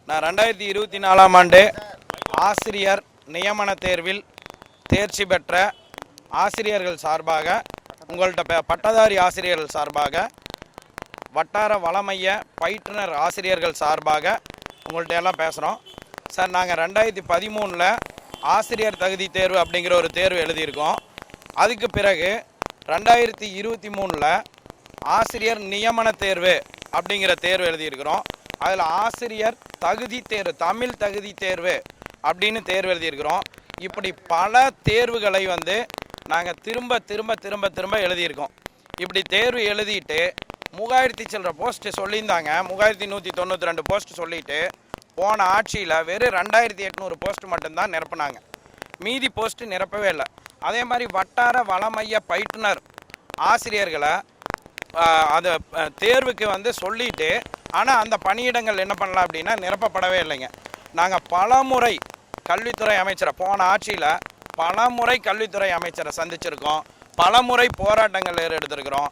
நான் 2024ஆம் ஆண்டு ஆசிரியர் நியமன தேர்வில் தேர்ச்சி பெற்ற ஆசிரியர்கள் சார்பாக உங்கள்கிட்ட பட்டதாரி ஆசிரியர்கள் சார்பாக வட்டார வளமைய பயிற்றுனர் ஆசிரியர்கள் சார்பாக உங்கள்கிட்ட எல்லாம் பேசுகிறோம். சார், நாங்கள் 2013 ஆசிரியர் தகுதி தேர்வு அப்படிங்கிற ஒரு தேர்வு எழுதியிருக்கோம். அதுக்கு பிறகு 2023 ஆசிரியர் நியமன தேர்வு அப்படிங்கிற தேர்வு எழுதியிருக்கிறோம். அதில் ஆசிரியர் தகுதி தேர்வு, தமிழ் தகுதி தேர்வு அப்படின்னு தேர்வு எழுதியிருக்கிறோம். இப்படி பல தேர்வுகளை நாங்கள் திரும்ப திரும்ப திரும்ப திரும்ப எழுதியிருக்கோம். இப்படி தேர்வு எழுதிட்டு 3000 சில்லற போஸ்ட்டு சொல்லியிருந்தாங்க. 3192 போஸ்ட் சொல்லிட்டு போன ஆட்சியில் வெறும் 2800 போஸ்ட் மட்டும்தான் நிரப்புனாங்க. மீதி போஸ்ட்டு நிரப்பவே இல்லை. அதே மாதிரி வட்டார வளமைய பயிற்றுனர் ஆசிரியர்களை அதை தேர்வுக்கு சொல்லிட்டு, ஆனால் அந்த பணியிடங்கள் என்ன பண்ணலாம் அப்படின்னா நிரப்பப்படவே இல்லைங்க. நாங்கள் பலமுறை கல்வித்துறை அமைச்சரை, போன ஆட்சியில் பலமுறை கல்வித்துறை அமைச்சரை சந்திச்சிருக்கோம், பலமுறை போராட்டங்கள் எடுத்திருக்கிறோம்.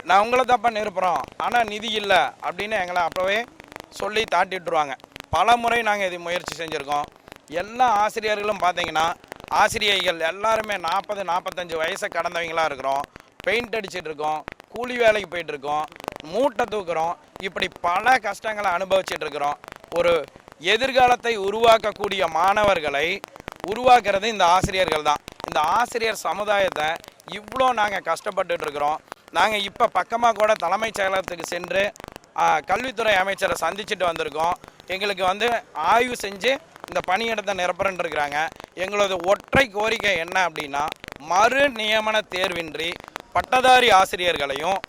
நான் உங்களை தப்பா நிரப்புகிறோம், ஆனால் நிதி இல்லை அப்படின்னு எங்களை அப்போவே சொல்லி தாட்டிட்டுருவாங்க. பலமுறை நாங்கள் இது முயற்சி செஞ்சுருக்கோம். எல்லா ஆசிரியர்களும் பார்த்தீங்கன்னா, ஆசிரியர்கள் எல்லாருமே 40-45 வயசை கடந்தவங்களாக இருக்கிறோம். பெயிண்ட் அடிச்சுட்டு இருக்கோம், கூலி வேலைக்கு போயிட்டுருக்கோம், மூட்டை தூக்குறோம். இப்படி பல கஷ்டங்களை அனுபவிச்சுட்டு இருக்கிறோம். ஒரு எதிர்காலத்தை உருவாக்கக்கூடிய மாணவர்களை உருவாக்குறது இந்த ஆசிரியர்கள் தான். இந்த ஆசிரியர் சமுதாயத்தை இவ்வளோ நாங்கள் கஷ்டப்பட்டுட்டு இருக்கிறோம். நாங்கள் இப்போ பக்கமாக கூட தலைமைச் செயலகத்துக்கு சென்று கல்வித்துறை அமைச்சரை சந்திச்சுட்டு வந்திருக்கோம். எங்களுக்கு ஆய்வு செஞ்சு இந்த பணியிடத்தை நிரப்புறன்னு இருக்கிறாங்க. எங்களது ஒற்றை கோரிக்கை என்ன அப்படின்னா, மறு நியமன தேர்வின்றி பட்டதாரி ஆசிரியர்களையும்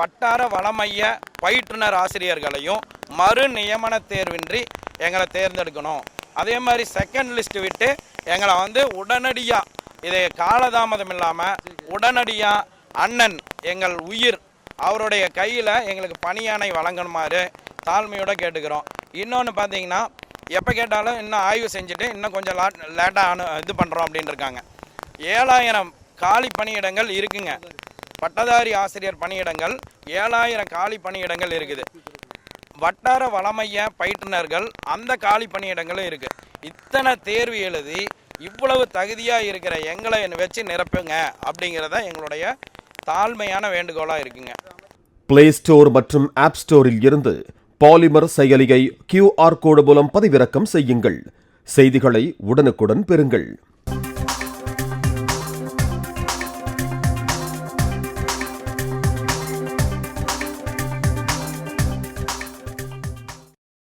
வட்டார வளமைய பயிற்றுனர் ஆசிரியர்களையும் மறு நியமன தேர்வின்றி எங்களை தேர்ந்தெடுக்கணும். அதே மாதிரி செகண்ட் லிஸ்ட் விட்டு எங்களை உடனடியாக, இதை காலதாமதம் இல்லாமல் உடனடியாக அண்ணன் எங்கள் உயிர் அவருடைய கையில் எங்களுக்கு பணியாணை வழங்கணுமாறு தாழ்மையோடு கேட்டுக்கிறோம். இன்னொன்று பார்த்தீங்கன்னா, எப்போ கேட்டாலும் இன்னும் ஆய்வு செஞ்சுட்டு இன்னும் கொஞ்சம் லேட்டாக இது பண்ணுறோம் அப்படின்னு இருக்காங்க. 7000 காலி பணியிடங்கள் இருக்குங்க. பட்டதாரி ஆசிரியர் பணியிடங்கள் 7000 காலி பணியிடங்கள் இருக்குது. வட்டார வளமைய பயிற்றுனர்கள் அந்த காலி பணியிடங்களும் இருக்குது. இத்தனை தேர்வு எழுதி இவ்வளவு தகுதியாக இருக்கிற எங்களை வச்சு நிரப்புங்க அப்படிங்கிறத எங்களுடைய தாழ்மையான வேண்டுகோளாக இருக்குங்க. பிளே ஸ்டோர் மற்றும் ஆப் ஸ்டோரில் இருந்து பாலிமர் செயலியை QR கோடு மூலம் பதிவிறக்கம் செய்யுங்கள். செய்திகளை உடனுக்குடன் பெறுங்கள்.